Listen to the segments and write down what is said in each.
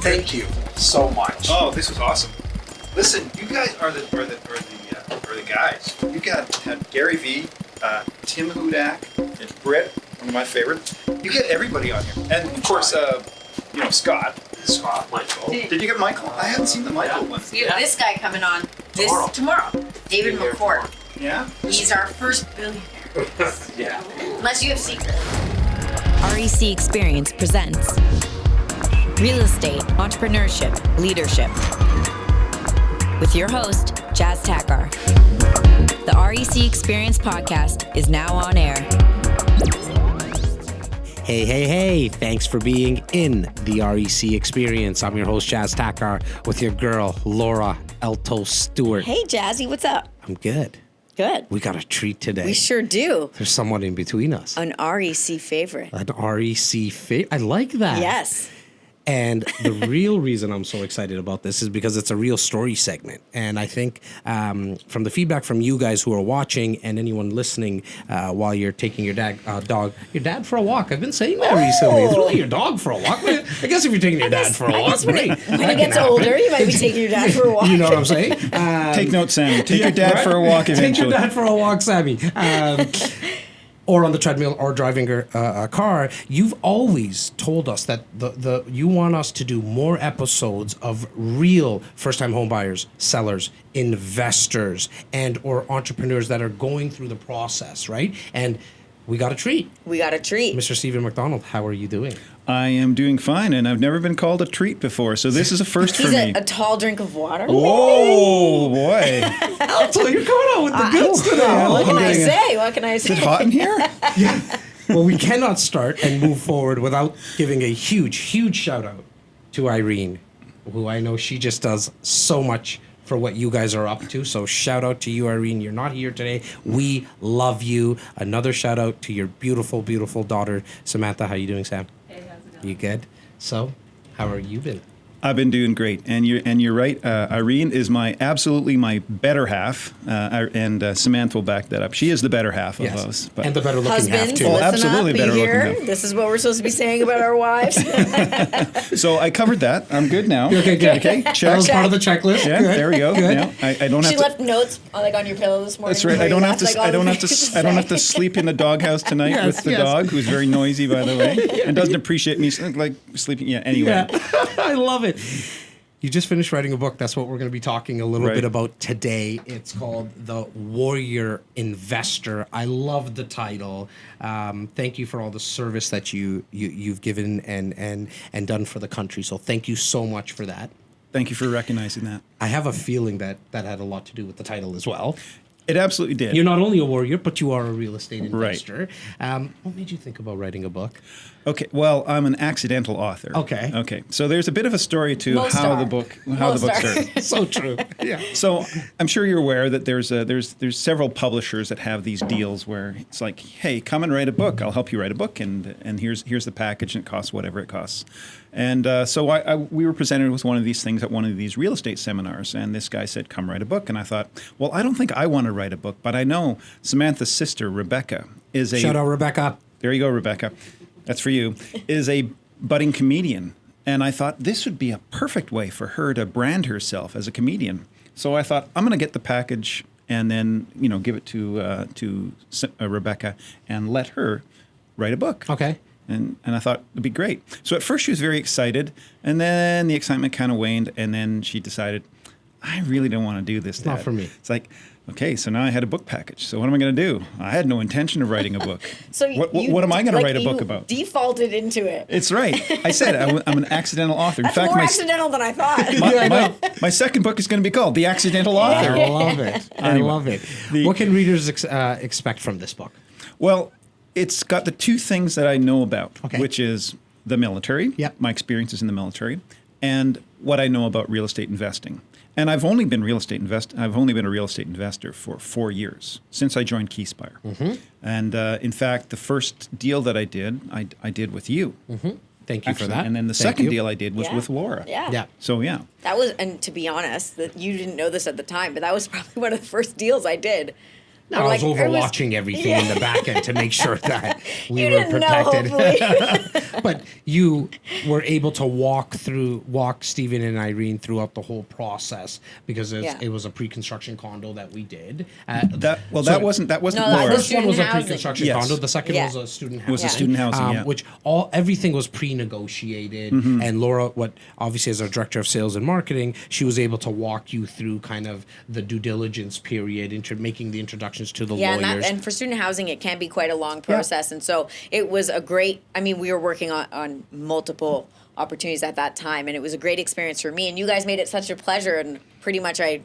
Thank you so much. Oh, this was awesome. Listen, you guys are the guys. You had Gary V, Tim Hudak, and Britt, one of my favorites. You get everybody on here, and of course, Scott, Michael. Did you get Michael? I haven't seen the Michael one. We have this guy coming on tomorrow. David McCord. Yeah. He's our first billionaire. Yeah. Unless you have secrets. REC Experience presents Real Estate, Entrepreneurship, Leadership with your host, Jas Takhar. The REC Experience podcast is now on air. Hey. Thanks for being in the REC Experience. I'm your host, Jas Takhar, with your girl, Laura Elto Stewart. Hey, Jazzy, what's up? I'm good. Good. We got a treat today. We sure do. There's someone in between us. An REC favorite. An REC favorite. I like that. Yes. And the real reason I'm so excited about this is because it's a real story segment. And I think from the feedback from you guys who are watching and anyone listening while you're taking your dad for a walk. I've been saying that recently. It's really your dog for a walk. I guess if you're taking your dad for a walk, great. When he gets older, you might be taking your dad for a walk. You know what I'm saying? Take note, Sammy. Take your dad for a walk eventually. Take your dad for a walk, Sammy. Or on the treadmill, or driving a car. You've always told us that you want us to do more episodes of real first-time home buyers, sellers, investors, and or entrepreneurs that are going through the process, right? And we got a treat. Mr. Stephen McDonald, how are you doing? I am doing fine, and I've never been called a treat before, so this is a first for me. A tall drink of water. Oh, boy. Alto, you're coming out with the goods today. What can I say? Is it hot in here? Yeah. Well, we cannot start and move forward without giving a huge shout out to Irene, who I know she just does so much for what you guys are up to. So shout out to you, Irene. You're not here today. We love you. Another shout out to your beautiful, beautiful daughter, Samantha. How you doing, Sam? Hey, how's it going? You good? So, how are you been? I've been doing great, and you're right. Irene is my better half, and Samantha will back that up. She is the better half of us, but and the better looking half Husbands, too. listen absolutely up, better be looking here. half. This is what we're supposed to be saying about our wives. So I covered that. I'm good now. Okay, good. Okay, That check. was part of the checklist. Yeah, Good. there we go. Good. Yeah, I don't have She to. left notes on your pillow this morning. That's right. before I don't you have left, to. all I don't the have to. things I don't have to say. sleep in the doghouse tonight with the dog, who's very noisy, by the way, and doesn't appreciate me like sleeping. Yeah. Anyway. Yeah. I love it. You just finished writing a book. That's what we're going to be talking a little bit about today. It's called The Warrior Investor. I love the title. Thank you for all the service that you've given and done for the country. So thank you so much for that. Thank you for recognizing that. I have a feeling that had a lot to do with the title as well. It absolutely did. You're not only a warrior, but you are a real estate Right. investor. What made you think about writing a book? Okay, well, I'm an accidental author. Okay. So there's a bit of a story to Most how are. the book Most are. started. So true. Yeah. So I'm sure you're aware that there's several publishers that have these deals where it's like, hey, come and write a book. I'll help you write a book, and here's the package, and it costs whatever it costs. And so we were presented with one of these things at one of these real estate seminars, and this guy said, come write a book. And I thought, well, I don't think I want to write a book, but I know Samantha's sister, Rebecca, is a... Shout out, Rebecca. There you go, Rebecca. That's for you. Is a budding comedian. And I thought this would be a perfect way for her to brand herself as a comedian. So I thought, I'm going to get the package and then, give it to Rebecca and let her write a book. Okay. And I thought it'd be great. So at first she was very excited, and then the excitement kind of waned, and then she decided, I really don't want to do this, Dad. Not for me. It's like, okay, so now I had a book package. So what am I going to do? I had no intention of writing a book. So what am I going to write a book about? Defaulted into it. It's right. I said I'm an accidental author. That's more accidental than I thought. my second book is going to be called The Accidental Author. I love it. Anyway, I love it. What can readers expect from this book? Well, it's got the two things that I know about, Okay. which is the military, Yep. my experiences in the military, and what I know about real estate investing. And I've only been a real estate investor for 4 years since I joined Keyspire. Mm-hmm. And in fact, the first deal that I did with you. Mm-hmm. Thank you Actually, for that. And then the Thank second you. deal I did was with Laura. Yeah. So yeah. That was, and to be honest, that you didn't know this at the time, but that was probably one of the first deals I did. No, I was overwatching everything in the back end to make sure that we were protected. But you were able to walk Stephen and Irene throughout the whole process because it was a pre-construction condo that we did. That wasn't No, Laura's. that The was first one was a student pre-construction housing. condo. Yes. The second Yeah. was a student housing. Was a student housing, yeah. Which everything was pre-negotiated. Mm-hmm. And Laura, obviously as our director of sales and marketing, she was able to walk you through kind of the due diligence period into making the introductions to the lawyers. And for student housing, it can be quite a long process. And so it was we were working on multiple opportunities at that time, and it was a great experience for me. And you guys made it such a pleasure, and pretty much I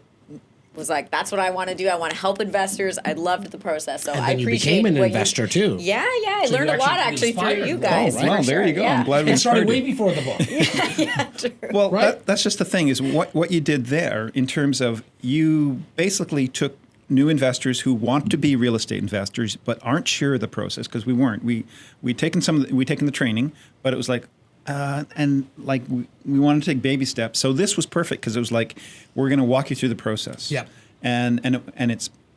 was like, that's what I want to do. I want to help investors. I loved the process. So And I then you appreciate became an what investor too. Yeah. I So learned you a lot actually actually through inspired you me. guys. Oh, wow, for there sure. you go. Yeah. I'm glad we It started inspired way you. before the book. Well, Right? that's just the thing is what you did there in terms of you basically took new investors who want to be real estate investors but aren't sure of the process because we weren't. We'd taken the training, but it was like we wanted to take baby steps. So this was perfect because it was like we're going to walk you through the process. Yep. And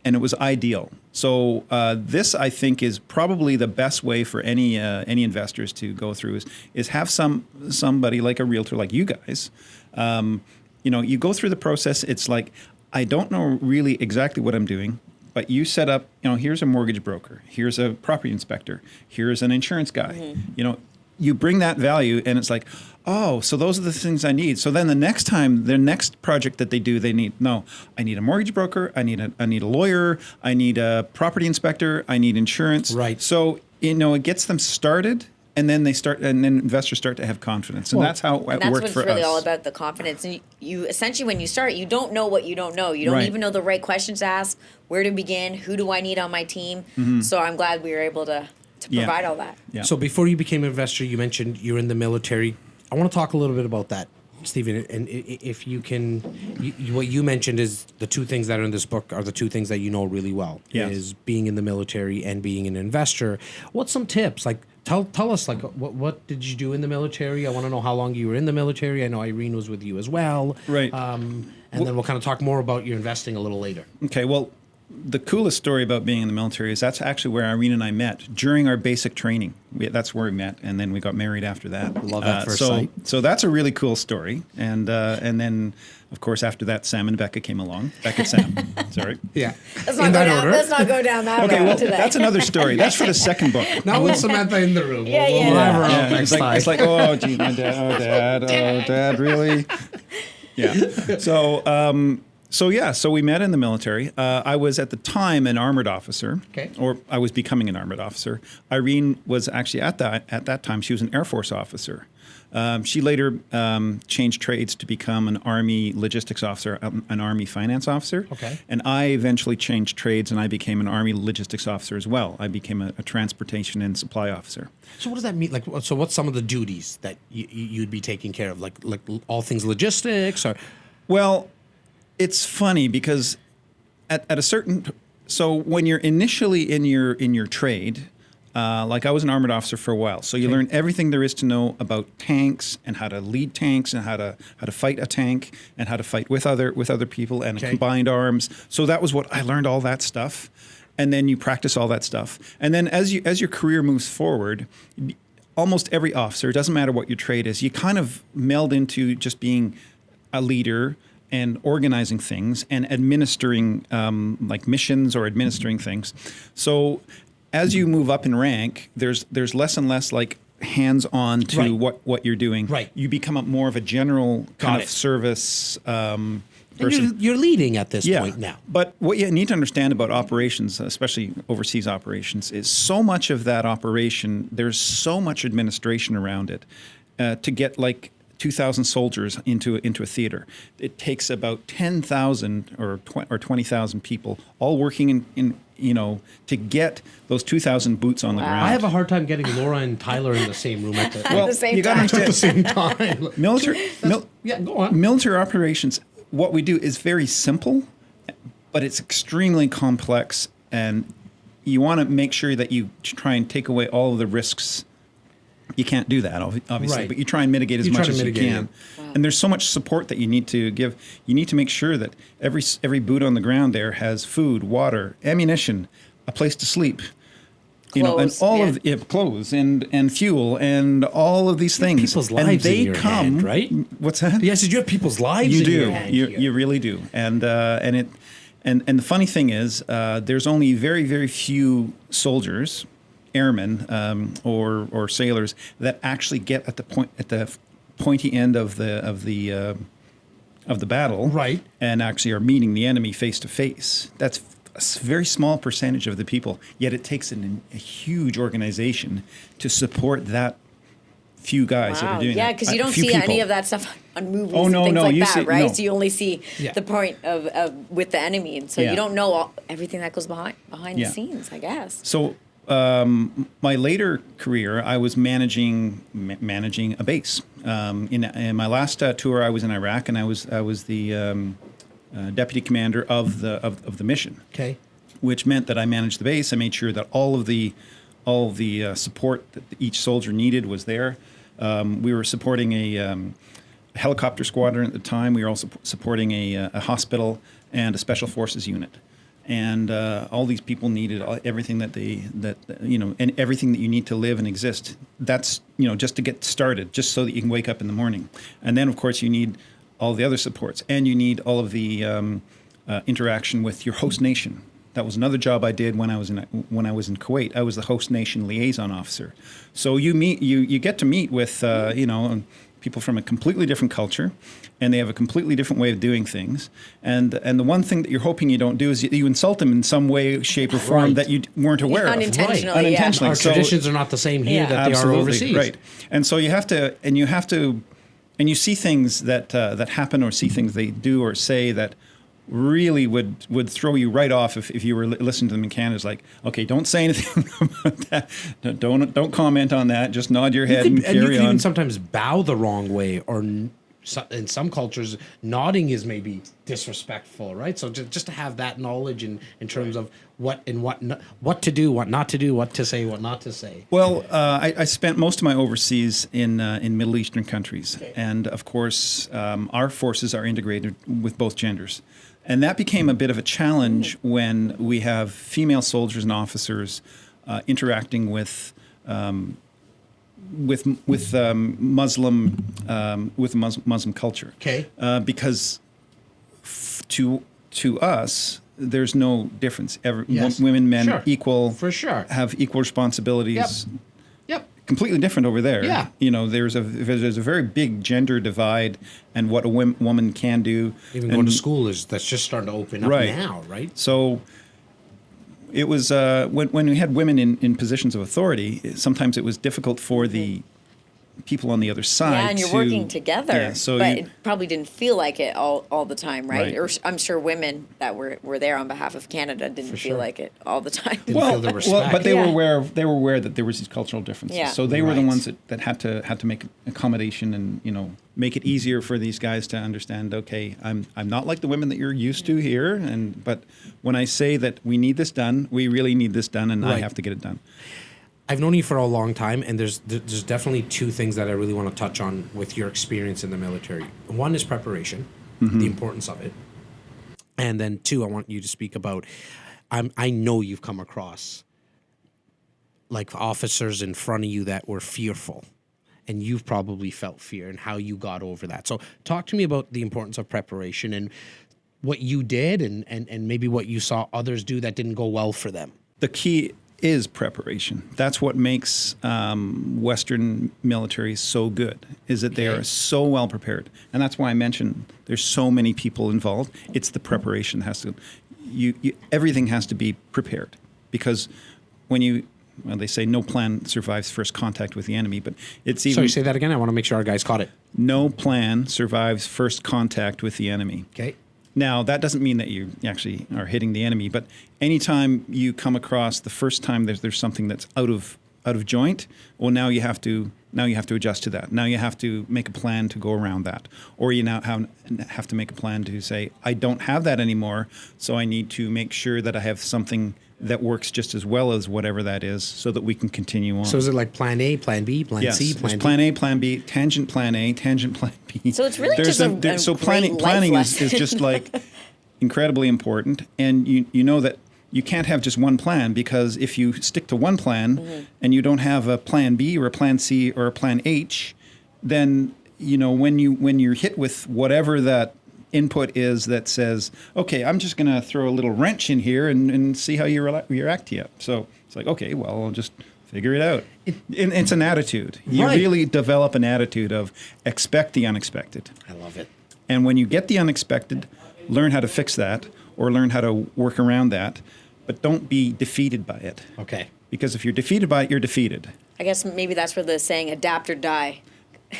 it was ideal. So this, I think, is probably the best way for any investors to go through is have somebody like a realtor like you guys. You go through the process. It's like I don't know really exactly what I'm doing, but you set up. Here's a mortgage broker. Here's a property inspector. Here's an insurance guy. Mm-hmm. You bring that value, and it's like, oh, so those are the things I need. So then the next project that they do, I need a mortgage broker, I need a lawyer, I need a property inspector, I need insurance. Right. So it gets them started, and then investors start to have confidence, and that's how it And that's worked what's for really us. all about, the confidence. And you essentially, when you start, you don't know what you don't know. You don't Right. even know the right questions to ask, where to begin, who do I need on my team. So I'm glad we were able to Yeah. provide all that. Yeah. So before you became an investor, you mentioned you're in the military. I want to talk a little bit about that, Stephen. And if you can, what you mentioned is the two things that are in this book are the two things that you know really well. Yes. Is being in the military and being an investor. What's some tips? Like tell us, like what did you do in the military? I want to know how long you were in the military. I know Irene was with you as well. Right. And then we'll kind of talk more about your investing a little later. Okay, well, the coolest story about being in the military is that's actually where Irene and I met during our basic training. That's where we met, and then we got married after that. Love at first sight. So that's a really cool story. And then, of course, after that, Sam and Becca came along. Becca and Sam, sorry. Yeah. Let's not go down that Okay, road well, today. that's another story. That's for the second book. Now with Samantha in the room. Yeah, We'll yeah. have her up Yeah, next time. it's like, oh, gee, my dad, really? Yeah. So we met in the military. I was at the time an armored officer, Okay. or I was becoming an armored officer. Irene was actually at that time she was an Air Force officer. She later changed trades to become an Army logistics officer, an Army finance officer. Okay. And I eventually changed trades and I became an Army logistics officer as well. I became a transportation and supply officer. So what does that mean? Like, so what's some of the duties that you'd be taking care of? Like all things logistics, or? Well, it's funny because at a certain, so when you're initially in your trade, like I was an armored officer for a while, so you learn everything there is to know about tanks and how to lead tanks and how to fight a tank and how to fight with other people and combined arms. So that was what I learned, all that stuff, and then you practice all that stuff, and then as your career moves forward, almost every officer, it doesn't matter what your trade is, you kind of meld into just being a leader and organizing things and administering like missions or administering things. So as you move up in rank, there's less and less like hands-on to what you're doing. Right. You become more of a general kind of service person. You're leading at this point now. But what you need to understand about operations, especially overseas operations, is so much of that operation, there's so much administration around it to get like 2,000 soldiers into a theater. It takes about 10,000 or 20,000 people all working in to get those 2,000 boots on the ground. I have a hard time getting Laura and Tyler in the same room at the same you gotta time. the same time. Military Go on. military operations, what we do is very simple, but it's extremely complex, and you want to make sure that you try and take away all of the risks you can't do that, obviously, Right. but you try and mitigate as You try much to as you mitigate can. it. Wow. And there's so much support that you need to give. You need to make sure that every boot on the ground there has food, water, ammunition, a place to sleep, and Clothes, all yeah. of clothes and fuel and all of these things. people's and lives they in your come, hand, right? What's that? Yes, did you have people's lives You in do. your hand? You really do. And the funny thing is, there's only very, very few soldiers, airmen, or sailors that actually get at the pointy end of the battle, Right. and actually are meeting the enemy face to face. That's a very small percentage of the people. Yet it takes a huge organization to support that few guys that are doing yeah, that. because you don't Few see any people. of that stuff on movies Oh, and no, things no, like you that, see- right? no. So you only see Yeah. the point of with the enemy, and so Yeah. you don't know everything that goes behind Yeah. the scenes, I guess. So my later career, I was managing a base. In my last tour, I was in Iraq, and I was the deputy commander of the mission. Okay. Which meant that I managed the base. I made sure that all of the support that each soldier needed was there. We were supporting a helicopter squadron at the time. We were also supporting a hospital and a special forces unit. And all these people needed everything and everything that you need to live and exist. That's just to get started, just so that you can wake up in the morning. And then, of course, you need all the other supports, and you need all of the interaction with your host nation. That was another job I did when I was in Kuwait. I was the host nation liaison officer. So you get to meet with people from a completely different culture, and they have a completely different way of doing things. And the one thing that you're hoping you don't do is you insult them in some way, shape, or form Right. that you weren't aware of. Unintentionally, Right. Unintentionally. Our So- traditions are not the same here Yeah. that they are Absolutely, overseas. right? And so you have to see things that happen, or see things they do or say that really would throw you right off if you were listening to them in Canada. It's like, okay, don't say anything about that. Don't comment on that. Just nod your head and You carry could on. even sometimes bow the wrong way, or in some cultures, nodding is maybe disrespectful, right? So just to have that knowledge in terms of what to do, what not to do, what to say, what not to say. Well, I spent most of my overseas in Middle Eastern countries, and of course, our forces are integrated with both genders, and that became a bit of a challenge when we have female soldiers and officers interacting with Muslim culture. Okay. Because to us, there's no difference. Yes. Women, men, Sure. equal. For sure. Have equal responsibilities. Yep. Completely different over there. Yeah. There's a very big gender divide, and what a woman can do. Even and, going to school that's just starting to open up Right. now, right? So it was when we had women in positions of authority, sometimes it was difficult for the people on the other side. Yeah, and you're working together, Yeah, so but you- it probably didn't feel like it all the time, right? Right. Or I'm sure women that were there on behalf of Canada didn't feel sure. like it all the time. feel the respect. but they Yeah. were aware that there was these cultural differences. Yeah. So they were the Right. ones that had to make accommodation and make it easier for these guys to understand. Okay, I'm not like the women that you're used to here, but when I say that we need this done, we really need this done, and I Right. have to get it done. I've known you for a long time, and there's definitely two things that I really want to touch on with your experience in the military. One is preparation, the importance of it, and then two, I want you to speak about. I know you've come across like officers in front of you that were fearful, and you've probably felt fear and how you got over that. So talk to me about the importance of preparation and what you did, and maybe what you saw others do that didn't go well for them. The key is preparation. That's what makes Western military so good, is that they are so well prepared. And that's why I mentioned there's so many people involved. It's the preparation that has to, everything has to be prepared. Because when they say no plan survives first contact with the enemy, but it's even... Sorry, say that again. I want to make sure our guys caught it. No plan survives first contact with the enemy. Okay. Now, that doesn't mean that you actually are hitting the enemy, but anytime you come across the first time there's something that's out of joint, well, now you have to adjust to that. Now you have to make a plan to go around that, or you now have to make a plan to say, I don't have that anymore, so I need to make sure that I have something that works just as well as whatever that is, so that we can continue on. So is it like plan A, plan B, plan Yes, C, there's plan D? plan A, plan B, tangent plan A, tangent plan B. So it's really just a so great life planning is lesson. just like incredibly important, and you know that you can't have just one plan, because if you stick to one plan and you don't have a plan B or a plan C or a plan H, then when you're hit with whatever that input is that says, okay, I'm just going to throw a little wrench in here and see how you react to it. So it's like, okay, well, I'll just figure it out. It's an attitude. You Right. really develop an attitude of expect the unexpected. I love it. And when you get the unexpected, learn how to fix that or learn how to work around that, but don't be defeated by it. Okay. Because if you're defeated by it, you're defeated. I guess maybe that's where the saying "adapt or die"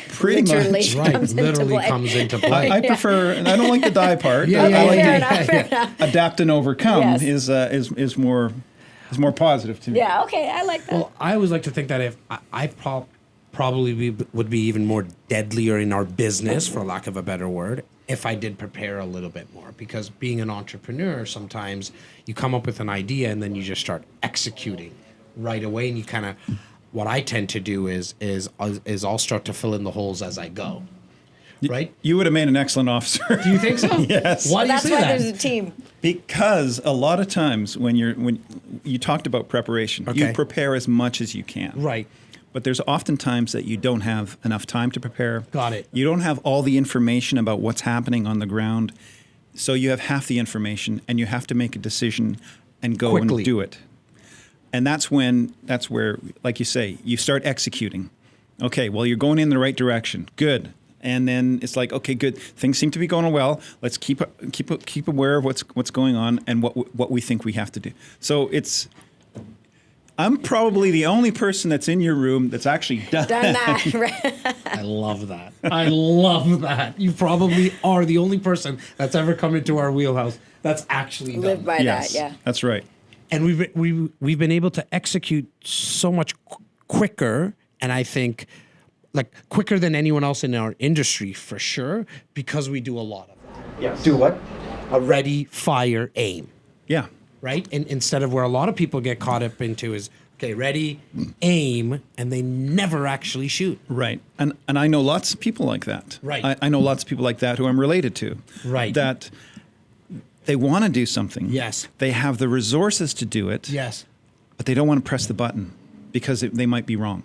Pretty literally much. Right. comes into Literally play. comes into play. I prefer, and I don't like the die part. Yeah, I yeah, like fair yeah, enough, yeah, fair yeah. enough. adapt and overcome Yes. is more positive to me. Yeah, okay, I like that. Well, I always like to think that if probably would be even more deadlier in our business, for lack of a better word, if I did prepare a little bit more. Because being an entrepreneur, sometimes you come up with an idea and then you just start executing right away, and you kind of. What I tend to do is I'll start to fill in the holes as I go. Right? You would have made an excellent officer. Do you think so? Yes. Why do you That's say why that? there's a team. Because a lot of times when you talked about preparation, Okay. you prepare as much as you can. Right. But there's often times that you don't have enough time to prepare. Got it. You don't have all the information about what's happening on the ground. So you have half the information and you have to make a decision and go Quickly. and do it. And that's where, like you say, you start executing. Okay, well, you're going in the right direction. Good. And then it's like, okay, good. Things seem to be going well. Let's keep aware of what's going on and what we think we have to do. So I'm probably the only person that's in your room that's actually done That, right? I love that. I love that. You probably are the only person that's ever come into our wheelhouse that's actually done Live by Yes, that, yeah. that's right. and we've been able to execute so much quicker, and I think like quicker than anyone else in our industry for sure, because we do a lot of it. Yes. Do what? A ready, fire, aim, Yeah. right? And instead of where a lot of people get caught up into is okay, ready, aim, and they never actually shoot. Right. And I know lots of people like that. Right. I know lots of people like that who I'm related to. Right. That they want to do something. Yes. They have the resources to do it. Yes. But they don't want to press the button because they might be wrong.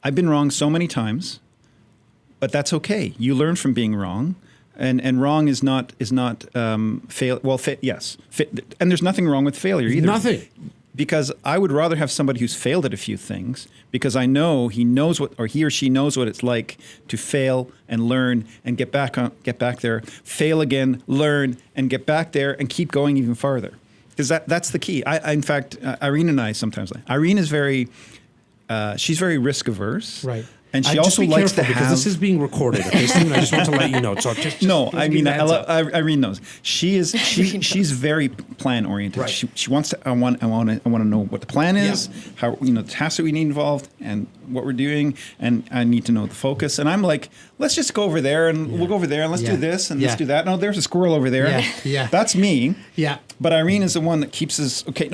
I've been wrong so many times, but that's okay. You learn from being wrong. And wrong is not fail. Well, yes. And there's nothing wrong with failure either. Nothing. Because I would rather have somebody who's failed at a few things, because I know he or she knows what it's like to fail and learn and get back there, fail again, learn and get back there and keep going even farther. Because that's the key. In fact, Irene and I sometimes Irene is she's very risk averse. Right. And she Just also be likes to careful, because have. this is being recorded. Okay, Stephen, I just want to let you know. So just No, give I me mean, the heads up. Irene knows. She's very plan oriented. Right. She wants to. I want to know what the plan is, how the tasks that we need involved, and what we're doing, and I need to know the focus. And I'm like, let's just go over there, and we'll go over there, and let's Yeah. do this, and Yeah. let's do that. No, there's a squirrel over there. Yeah. Yeah. That's me. Yeah. But Irene is the one that keeps us. Okay.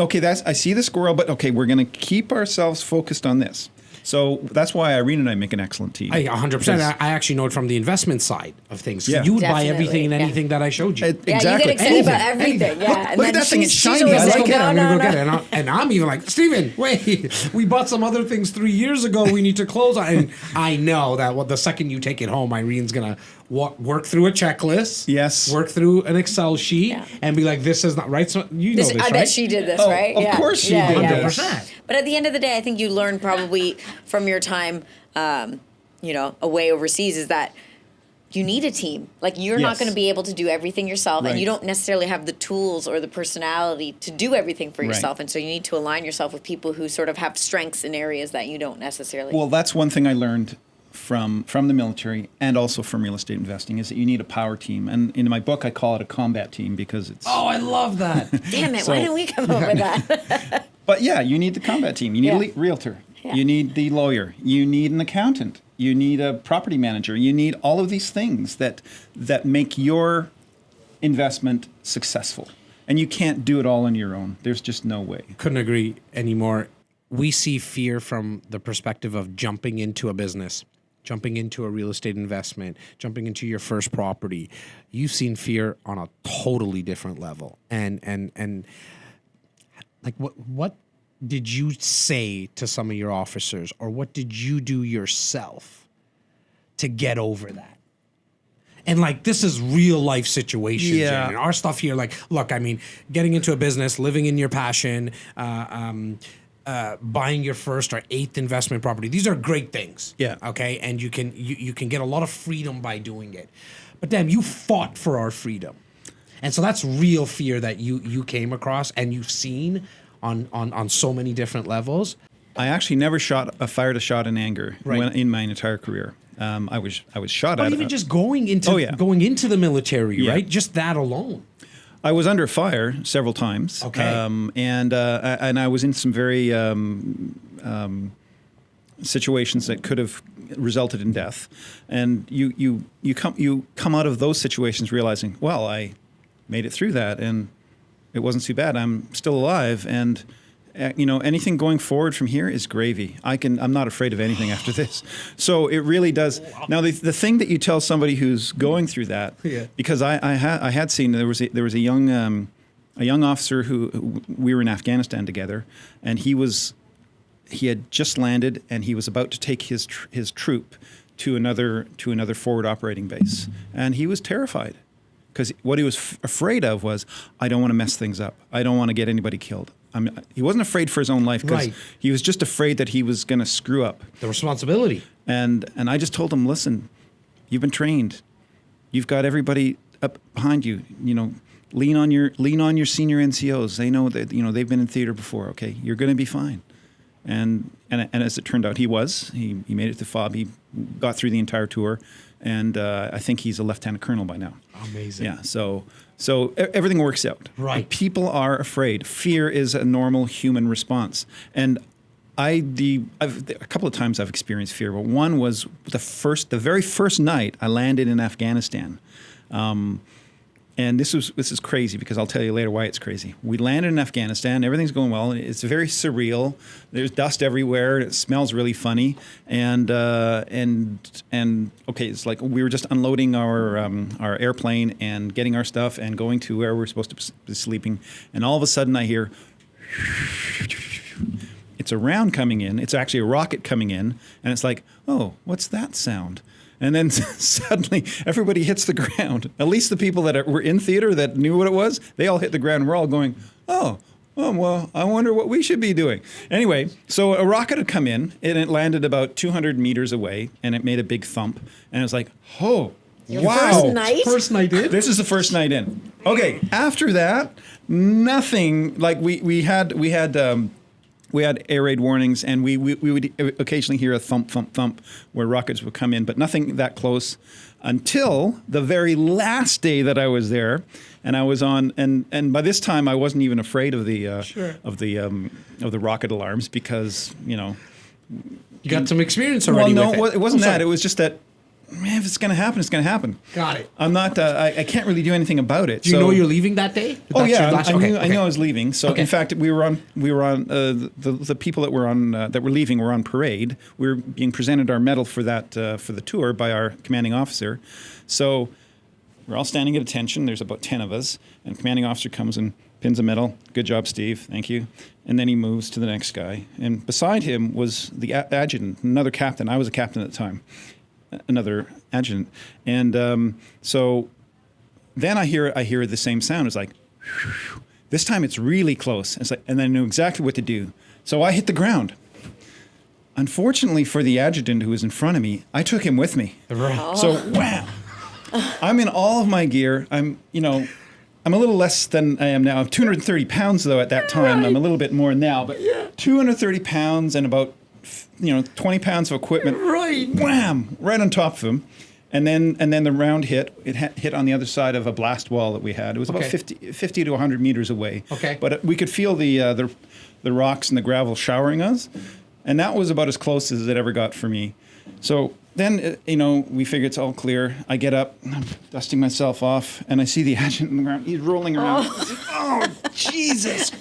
I see the squirrel, but okay, we're going to keep ourselves focused on this. So that's why Irene and I make an excellent team. 100%. I actually know it from the investment side of things. Yeah. You would buy Definitely, everything and yeah. anything that I showed you. Yeah, Exactly. you get excited about Anything. everything. Yeah, look at that thing, it's shiny. always I Let's like go like, get it. I'm no, gonna go no, get it. And I'm even like, Steven, wait, we bought some other things 3 years ago. We need to close on. And I know that the second you take it home, Irene's gonna work through a checklist. Yes. Work through an Excel sheet and be like, this is not right. So you know this, I right? bet she did this, Oh, right? of course she did yeah. this. 100%. But at the end of the day, I think you learn probably from your time, away overseas, is that you need a team. Like, you're not Yes. going to be able to do everything yourself, and you Right. don't necessarily have the tools or the personality to do everything for Right. yourself. And so you need to align yourself with people who sort of have strengths in areas that you don't necessarily. Well, that's one thing I learned from the military and also from real estate investing, is that you need a power team. And in my book, I call it a combat team because it's. Oh, I love that. Damn it! So- Why didn't we come up with that? But yeah, you need the combat team. You need Yeah. a realtor. Yeah. You need the lawyer. You need an accountant. You need a property manager. You need all of these things that make your investment successful. and you can't do it all on your own. There's just no way. Couldn't agree anymore. We see fear from the perspective of jumping into a business, jumping into a real estate investment, jumping into your first property. You've seen fear on a totally different level. And like what did you say to some of your officers, or what did you do yourself to get over that? And like, this is real life situations. Yeah. And our stuff here, like, look, I mean, getting into a business, living in your passion, buying your first or eighth investment property. These are great things. Yeah. Okay. And you can get a lot of freedom by doing it. But damn, you fought for our freedom. And so that's real fear that you came across and you've seen on so many different levels. I actually never fired a shot in anger in my entire career. I was shot But at. even just going into the military, right? Just that alone. I was under fire several times. Okay. And I was in some very situations that could have resulted in death. And you come out of those situations realizing, well, I made it through that, and it wasn't too bad. I'm still alive, and anything going forward from here is gravy. I'm not afraid of anything after this. So it really does. Now the thing that you tell somebody who's going through that, because I had seen there was a young officer who we were in Afghanistan together, and he had just landed, and he was about to take his troop to another forward operating base, and he was terrified. Because what he was afraid of was, I don't want to mess things up. I don't want to get anybody killed. He wasn't afraid for his own life, because he was just afraid that he was going to screw up. The responsibility. And I just told him, listen, you've been trained. You've got everybody up behind you. Lean on your senior NCOs. They know that they've been in theater before. Okay, you're going to be fine. And as it turned out, he made it to FOB. He got through the entire tour. And I think he's a lieutenant colonel by now. Amazing. Yeah. So everything works out. Right. And people are afraid. Fear is a normal human response. And a couple of times I've experienced fear, but one was the very first night I landed in Afghanistan. And this is crazy, because I'll tell you later why it's crazy. We landed in Afghanistan. Everything's going well. It's very surreal. There's dust everywhere. It smells really funny. And okay, it's like we were just unloading our airplane and getting our stuff and going to where we're supposed to be sleeping. And all of a sudden I hear, it's a round coming in. It's actually a rocket coming in. And it's like, oh, what's that sound? And then suddenly everybody hits the ground. At least the people that were in theater that knew what it was, they all hit the ground. We're all going, oh, well, I wonder what we should be doing. Anyway, so a rocket had come in, and it landed about 200 meters away, and it made a big thump. And it was like, oh, wow. First night? First night in? This is the first night in. Okay, after that, nothing. Like we had air raid warnings, and we would occasionally hear a thump, thump, thump where rockets would come in, but nothing that close until the very last day that I was there. And I was on, and by this time I wasn't even afraid of the rocket alarms, because you got some experience already. Well, no, with it wasn't that. It was just that, man, if it's going to happen, it's going to happen. Got it. I'm not. I can't really do anything about it. Do you know you're leaving that day? Oh That's yeah, your last- I knew okay. I was leaving. So in fact, we were on the people that were leaving were on parade. We were being presented our medal for the tour by our commanding officer. So we're all standing at attention. There's about 10 of us, and the commanding officer comes and pins a medal. Good job, Steve. Thank you. And then he moves to the next guy. And beside him was the adjutant, another captain. I was a captain at the time. Another adjutant. And so then I hear the same sound. It's like, whew. This time it's really close. It's like, and I knew exactly what to do. So I hit the ground. Unfortunately for the adjutant who was in front of me, I took him with me. Right. So wham! I'm in all of my gear. I'm a little less than I am now. I'm 230 pounds though at that time. Right. I'm a little bit more now, but 230 pounds and about 20 pounds of equipment. Right. Wham! Right on top of him. And then the round hit. It hit on the other side of a blast wall that we had. It was about 50 to 100 meters away. Okay. But we could feel the rocks and the gravel showering us, and that was about as close as it ever got for me. So then, we figure it's all clear. I get up, I'm dusting myself off, and I see the adjutant on the ground. He's rolling around. Oh, Jesus.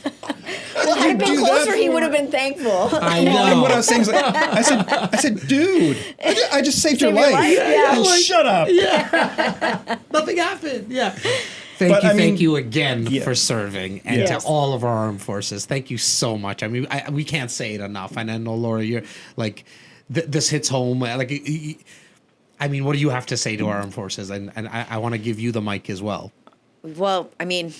Well, had it been closer, he would have been thankful. I know. And what I was saying is, I said, dude, I just saved your life. Yeah. Oh, shut up. Nothing happened. Yeah. But, Thank you again yeah. for serving, and Yes. to all of our armed forces. Thank you so much. I mean, we can't say it enough. And I know, Laura, you're like, this hits home. Like, I mean, what do you have to say to our armed forces? And I want to give you the mic as well. Well, I mean,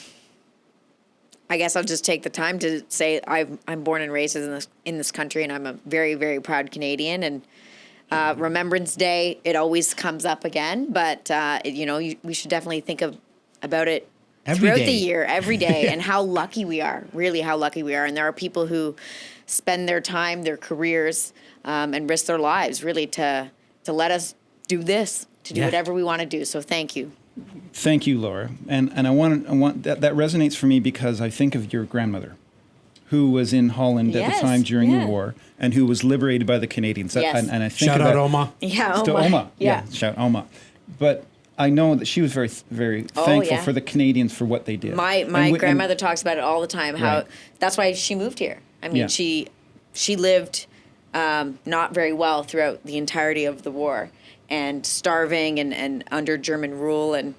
I guess I'll just take the time to say I'm born and raised in this country, and I'm a very, very proud Canadian. And Remembrance Day, it always comes up again, but we should definitely think about it Every throughout day. the year, every day, and how lucky we are. Really, how lucky we are. And there are people who spend their time, their careers, and risk their lives, really, to let us do this, to do Yeah. whatever we want to do. So thank you. Thank you, Laura. And I want that resonates for me because I think of your grandmother, who was in Holland at Yes, the time during yeah. the war, and who was liberated by the Canadians. Yes. And I think Shout of out that, Oma. Yeah, to Oma. Yeah. Shout Oma. But I know that she was very, very Oh, thankful yeah. for the Canadians for what they did. My grandmother talks about it all the time. How Right. that's why she moved here. I mean, Yeah. she lived not very well throughout the entirety of the war, and starving and under German rule, and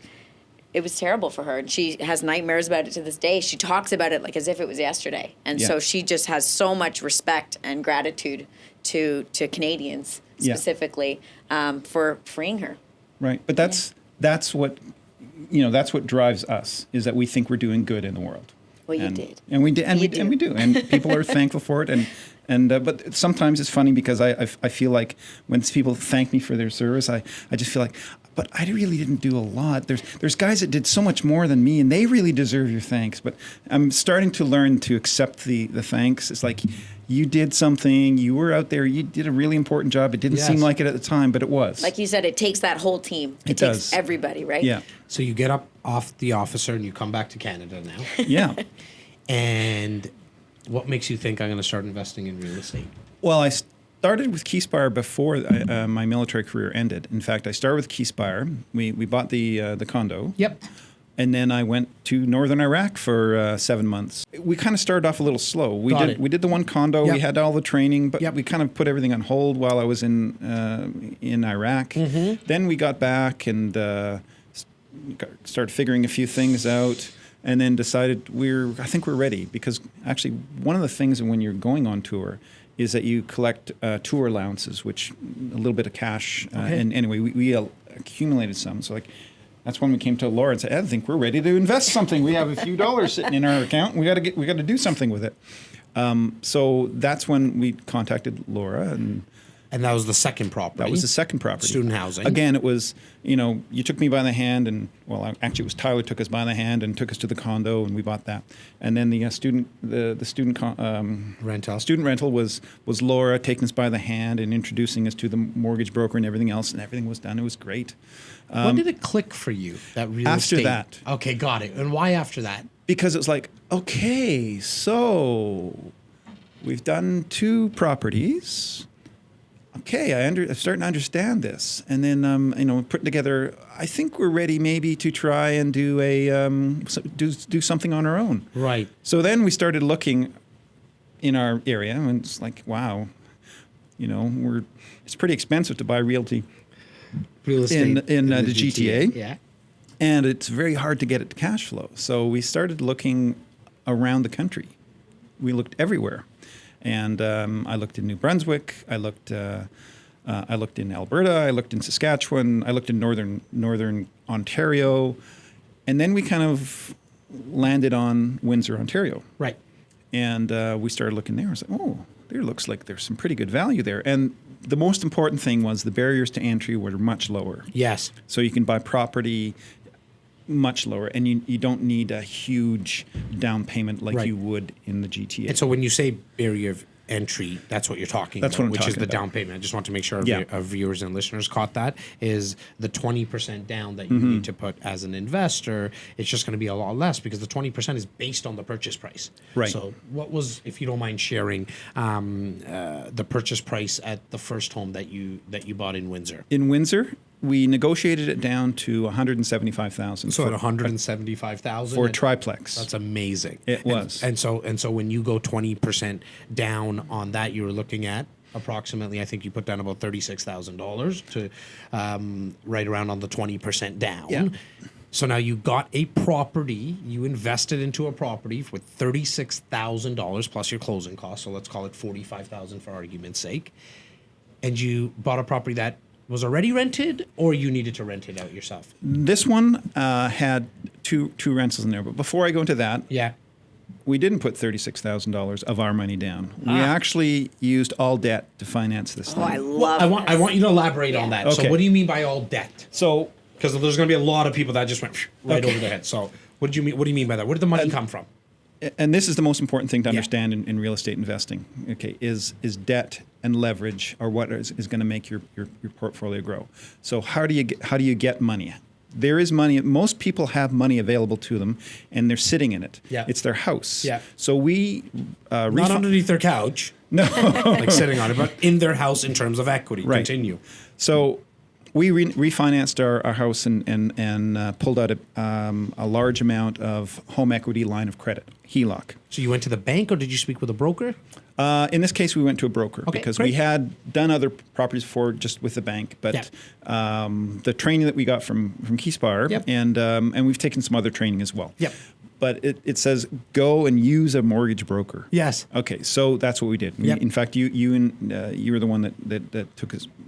it was terrible for her. And she has nightmares about it to this day. She talks about it like as if it was yesterday. And Yeah. so she just has so much respect and gratitude to Canadians Yeah. specifically for freeing her. Right. But that's what drives us, is that we think we're doing good in the world. Well, you and, did. And we did, and You we do, and people are thankful for it. But sometimes it's funny because I feel like when people thank me for their service, I just feel like, but I really didn't do a lot. There's guys that did so much more than me, and they really deserve your thanks. But I'm starting to learn to accept the thanks. It's like, you did something, you were out there, you did a really important job. It didn't Yes. seem like it at the time, but it was. Like you said, it takes that whole team. It takes does. everybody, right? Yeah. So you get up off the officer and you come back to Canada now. Yeah. And what makes you think I'm going to start investing in real estate? Well, I started with Keyspire before my military career ended. In fact, I started with Keyspire. We bought the condo. Yep. And then I went to northern Iraq for 7 months. We kind of started off a little slow. We did the one condo. Yep. We had all the training, but Yep. we kind of put everything on hold while I was in Iraq. Mm-hmm. Then we got back and started figuring a few things out, and then decided I think we're ready, because actually one of the things when you're going on tour is that you collect tour allowances, which a little bit of cash. Okay. And anyway, we accumulated some. So that's when we came to Laura and said, I think we're ready to invest something. We have a few dollars sitting in our account. We got to do something with it. So that's when we contacted Laura, And that was the second property. that was the second property. Student housing. Again, it was, you took me by the hand, and actually it was Tyler took us by the hand and took us to the condo, and we bought that. And then the student Rental. student rental was Laura taking us by the hand and introducing us to the mortgage broker and everything else, and everything was done. It was great. When did it click for you, that real After estate? that. Okay, got it. And why after that? Because it was like, okay, so we've done 2 properties. Okay, I'm starting to understand this, and then putting together. I think we're ready, maybe, to try and do do something on our own. Right. So then we started looking in our area, and it's like, wow, it's pretty expensive to buy realty Real estate in the GTA. Yeah. And it's very hard to get it to cash flow. So we started looking around the country. We looked everywhere. And I looked in New Brunswick. I looked in Alberta. I looked in Saskatchewan. I looked in northern Ontario. And then we kind of landed on Windsor, Ontario. Right. And we started looking there. I was like, oh, there looks like there's some pretty good value there. And the most important thing was the barriers to entry were much lower. Yes. So you can buy property much lower, and you don't need a huge down payment like Right. you would in the GTA. And so when you say barrier of entry, that's what you're talking That's about, what I'm which is talking the about. down payment. I just want to make sure Yeah. our viewers and listeners caught that, is the 20% down that you need to put as an investor. It's just going to be a lot less because the 20% is based on the purchase price. Right. So what was, if you don't mind sharing, the purchase price at the first home that you bought in Windsor? In Windsor, we negotiated it down to $175,000. So at 175,000 for a triplex. That's amazing. It was. And so when you go 20% down on that, you were looking at approximately, I think you put down about $36,000 to right around on the 20% down. Yeah. So now you got a property, you invested into a property with $36,000 plus your closing costs. So let's call it $45,000 for argument's sake. And you bought a property that was already rented, or you needed to rent it out yourself? This one had two rentals in there. But before I go into that, Yeah. we didn't put $36,000 of our money down. We actually used all debt to finance this thing. Oh, I love I want you to elaborate on that. So Okay. what do you mean by all debt? So Because there's going to be a lot of people that just went right over their head. So what do you mean? What do you mean by that? Where did the money come from? and this is the most important thing to understand in real estate investing, okay, is debt and leverage are what is going to make your portfolio grow. So how do you get money? There is money. Most people have money available to them, and they're sitting in it. Yeah. It's their house. Yeah. So we Not underneath their couch, no. like sitting on it, but in their house in terms of equity. Right. Continue. So we refinanced our house and pulled out a large amount of home equity line of credit, HELOC. So you went to the bank, or did you speak with a broker? In this case, we went to a broker Okay, because great. we had done other properties before just with the bank. But the training that we got from Keyspire, Yep. and we've taken some other training as well. Yep. But it says go and use a mortgage broker. Yes. Okay, so that's what we did. Yep. In fact, you were the one that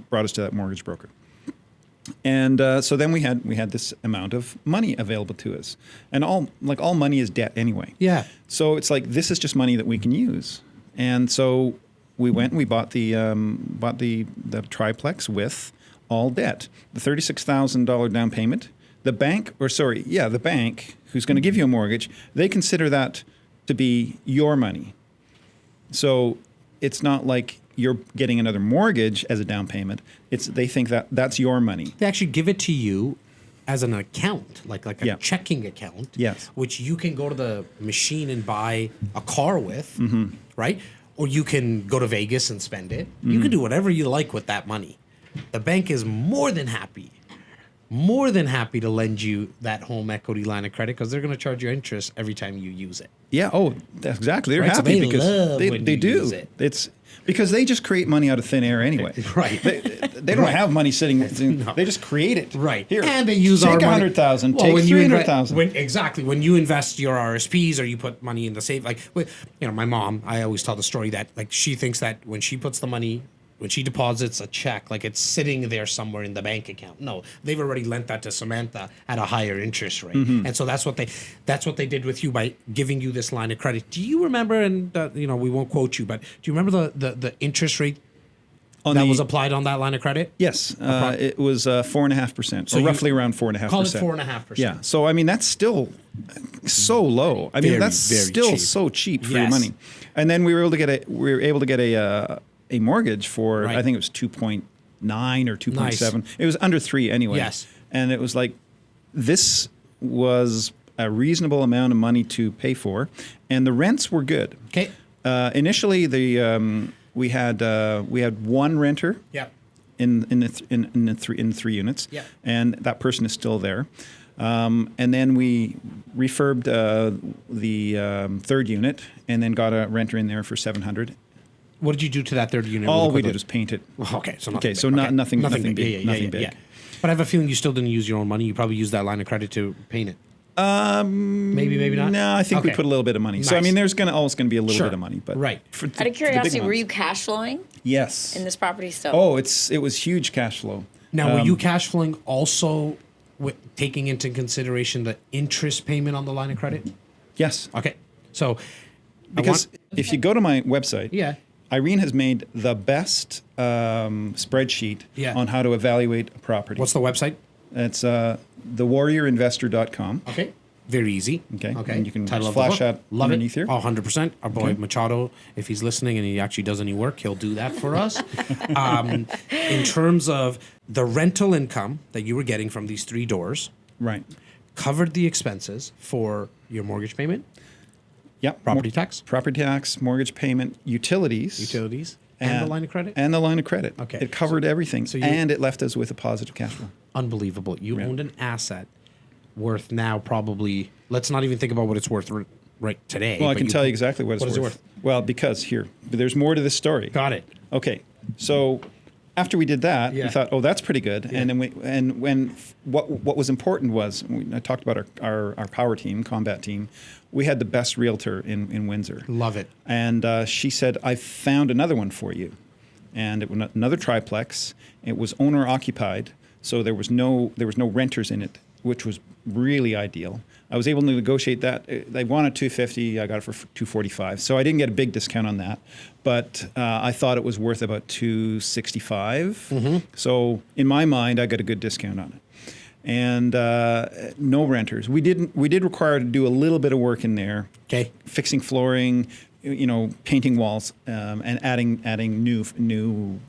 brought us to that mortgage broker. And so then we had this amount of money available to us, and all money is debt anyway. Yeah. So it's like this is just money that we can use, and so we went and we bought the triplex with all debt, the $36,000 down payment. The bank who's going to give you a mortgage, they consider that to be your money. So it's not like you're getting another mortgage as a down payment. They think that that's your money. They actually give it to you as an account, like a Yeah. checking account, Yes. which you can go to the machine and buy a car with, Mm-hmm. right? Or you can go to Vegas and spend it. You can do whatever you like with that money. The bank is more than happy to lend you that home equity line of credit because they're going to charge you interest every time you use it. Yeah. Oh, that's exactly. They're Right, so happy they because love they when they you do. use it. It's because they just create money out of thin air anyway. Right. They don't have money sitting. They just create it. Right. Here. And they use our take money. 100,000. Well, Take when you 300,000. Exactly. When you invest your RSPs or you put money in the safe, my mom, I always tell the story that she thinks that when she puts the money, when she deposits a check, it's sitting there somewhere in the bank account. No, they've already lent that to Samantha at a higher interest rate, and so that's what they did with you by giving you this line of credit. Do you remember? And we won't quote you, but do you remember the interest rate that was applied on that line of credit? Yes, it was 4.5%, So or you- roughly around 4.5%. Call it 4.5%. Yeah. So I mean, that's still so low. I mean, Very, that's very still cheap. so cheap for your Yes. money. And then we were able to get a mortgage for Right. I think it was 2.9 or 2.7. Nice. It was under 3 anyway. Yes. And it was like this was a reasonable amount of money to pay for, and the rents were good. Okay. Initially, we had one renter. Yep. In the 3 units. Yeah. And that person is still there. And then we refurbed the third unit, and then got a renter in there for $700. What did you do to that third unit? All really we quickly? did was paint it. Okay, so Okay, nothing so big. nothing big. Yeah, Nothing big. But I have a feeling you still didn't use your own money. You probably used that line of credit to paint it. Maybe not. No, I think we Okay. put a little bit of money. So I Nice. mean, there's always going to be a little Sure. bit of money, but Right. Out of curiosity, were you cash flowing Yes. in this property still? Oh, it was huge cash flow. Now, were you cash flowing also taking into consideration the interest payment on the line of credit? Yes. Okay, so Because if you go to my website, yeah. Irene has made the best spreadsheet Yeah. on how to evaluate a property. What's the website? It's thewarriorinvestor.com. Okay. Very easy. Okay. Okay. And you can Title of flash the book. that Love underneath it. here. 100%. Our boy Okay. Machado, if he's listening and he actually does any work, he'll do that for us. In terms of the rental income that you were getting from these 3 doors, Right. covered the expenses for your mortgage payment, Yep. property tax, Property tax, mortgage payment, utilities. and the line of credit. And the line of credit. Okay. It covered everything. so you- and it left us with a positive cash flow. Unbelievable. You owned an asset worth now probably, let's not even think about what it's worth right today. Well, I but can tell you exactly what it's what is it worth. worth? Well, because there's more to this story. Got it. Okay. So after we did that, Yeah. we thought, oh, that's pretty good. Yeah. And then what was important was, I talked about our power team, combat team. We had the best realtor in Windsor. Love it. And she said, I found another one for you. And it was another triplex. It was owner occupied, so there was no renters in it, which was really ideal. I was able to negotiate that. They wanted $250. I got it for $245. So I didn't get a big discount on that, but I thought it was worth about $265. Mm-hmm. So in my mind, I got a good discount on it. And no renters. We did require to do a little bit of work in there. Okay. Fixing flooring, painting walls, and adding new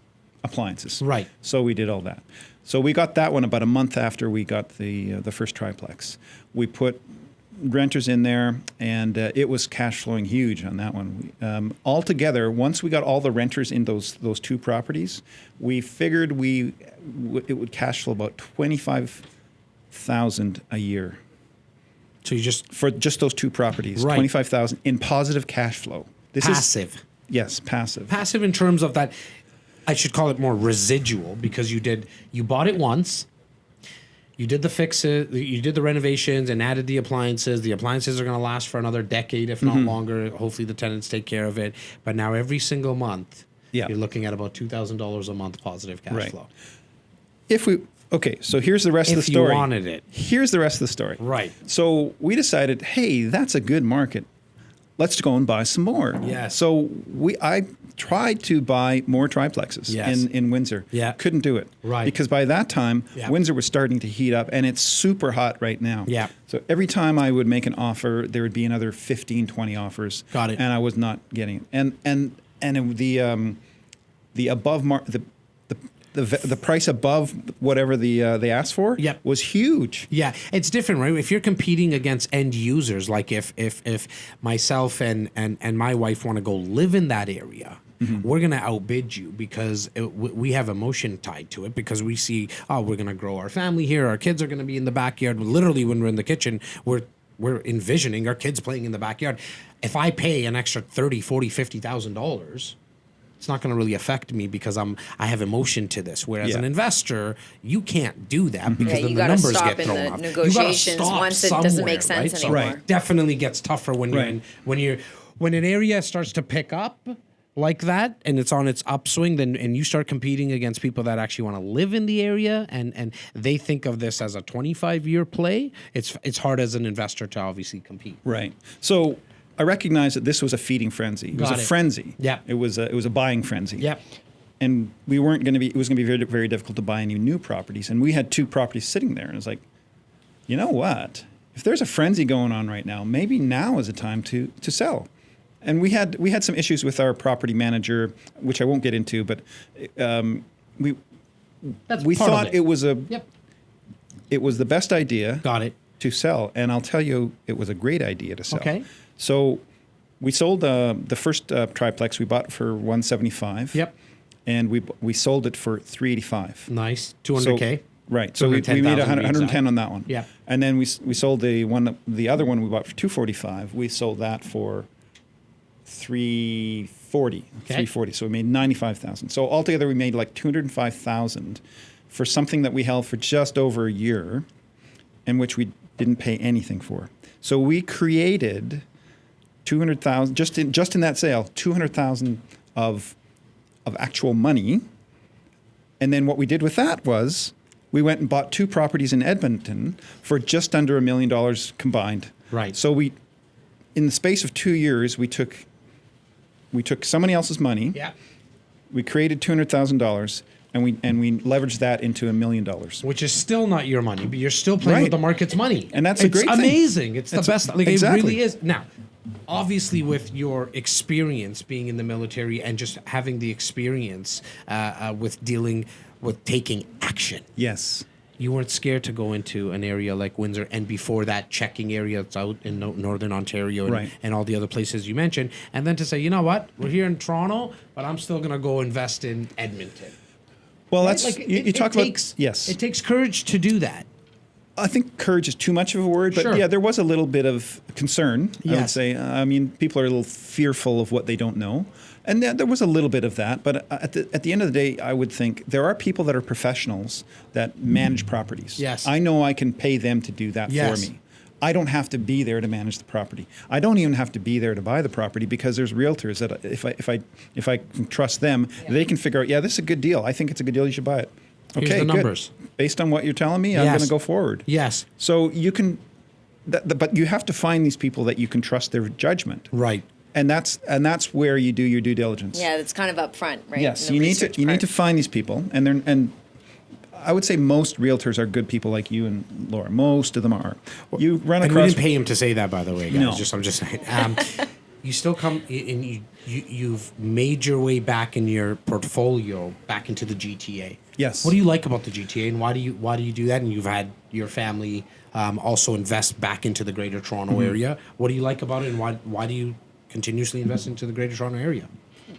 appliances. Right. So we did all that. So we got that one about a month after we got the first triplex. We put renters in there, and it was cash flowing huge on that one. Altogether, once we got all the renters in those 2 properties, we figured it would cash flow about $25,000 a year. So you just For just those 2 properties, Right. $25,000 in positive cash flow. This passive. is yes, passive. Passive in terms of that, I should call it more residual, because you bought it once, you did the fixes, you did the renovations and added the appliances. The appliances are going to last for another decade, if not longer. Hopefully the tenants take care of it. But now every single month, Yeah. you're looking at about $2,000 a month positive cash Right. flow. So here's the rest of the If you story. wanted it. Here's the rest of the story. Right. So we decided, hey, that's a good market. Let's go and buy some more. Yes. So I tried to buy more triplexes Yes. in Windsor. Yeah. Couldn't do it. Right. Because by that time, Yeah. Windsor was starting to heat up, and it's super hot right now. Yeah. So every time I would make an offer, there would be another 15, 20 offers. Got it. And I was not getting it. And the above the price above whatever they asked for Yep. was huge. Yeah, it's different, right? If you're competing against end users, like if myself and my wife want to go live in that area, we're going to outbid you because we have emotion tied to it, because we see, we're going to grow our family here. Our kids are going to be in the backyard. Literally, when we're in the kitchen, we're envisioning our kids playing in the backyard. If I pay an extra $30,000, $40,000, $50,000, it's not going to really affect me because I have emotion to this. Whereas Yeah. an investor, you can't do that because Yeah, then you the gotta numbers stop get in thrown the off. You gotta negotiations stop once it doesn't make somewhere, sense right? So anymore. Right. definitely gets tougher when when an area starts to pick up like that and it's on its upswing, and you start competing against people that actually want to live in the area and they think of this as a 25-year play. It's hard as an investor to obviously compete. Right. So I recognized that this was a feeding frenzy. It was Got a it. frenzy. Yeah. It was a buying frenzy. Yep. And it was going to be very, very difficult to buy any new properties. And we had 2 properties sitting there, and it's like, you know what? If there's a frenzy going on right now, maybe now is the time to sell. And we had some issues with our property manager, which I won't get into, but we That's we part of thought it was Yep. it was the best idea Got it. to sell, and I'll tell you, it was a great idea to sell. Okay. So we sold the first triplex we bought for $175. Yep. And we sold it for $385. Nice. 200K. So, right. So we made 210,000 110 on that one. Yeah. And then we sold the other one we bought for $245. We sold that for $340. Okay. $340. So we made $95,000. So altogether we made like $205,000 for something that we held for just over a year, in which we didn't pay anything for. So we created $200,000 just in that sale, $200,000 of actual money. And then what we did with that was we went and bought 2 properties in Edmonton for just under $1 million combined. Right. So in the space of 2 years, we took somebody else's money. Yeah. We created $200,000. and we leveraged that into $1 million. Which is still not your money, but you're still playing Right. with the market's money. And that's a great thing. It's amazing. It's the best. Like, exactly. it really is. Now, obviously, with your experience being in the military and just having the experience with dealing with taking action, Yes. you weren't scared to go into an area like Windsor, and before that, checking areas out in Northern Ontario and, Right. and all the other places you mentioned, and then to say, you know what, we're here in Toronto, but I'm still going to go invest in Edmonton. Well, Right? that's Like, you talk about. takes, Yes. It takes courage to do that. I think courage is too much of a word, but Sure. yeah, there was a little bit of concern. I would Yes. say. I mean, people are a little fearful of what they don't know, and there was a little bit of that. But at the end of the day, I would think there are people that are professionals that manage properties. Yes. I know I can pay them to do that Yes. for me. I don't have to be there to manage the property. I don't even have to be there to buy the property because there's realtors that if I can trust them, they can figure out. Yeah, this is a good deal. I think it's a good deal. You should buy it. Here's Okay, the good. numbers. Based on what you're telling me, I'm Yes. going to go forward. Yes. So you can, but you have to find these people that you can trust their judgment, Right. and that's where you do your due diligence. Yeah, that's kind of upfront, right? Yes, in the you need research to part. find these people, and I would say most realtors are good people like you and Laura. Most of them are. You run And we across. didn't pay him to say that, by the way, guys. No. I'm just saying. You still come and you've made your way back in your portfolio back into the GTA. Yes. What do you like about the GTA, and why do you do that? And you've had your family also invest back into the Greater Toronto Mm-hmm. area. What do you like about it, and why do you continuously invest into the Greater Toronto area?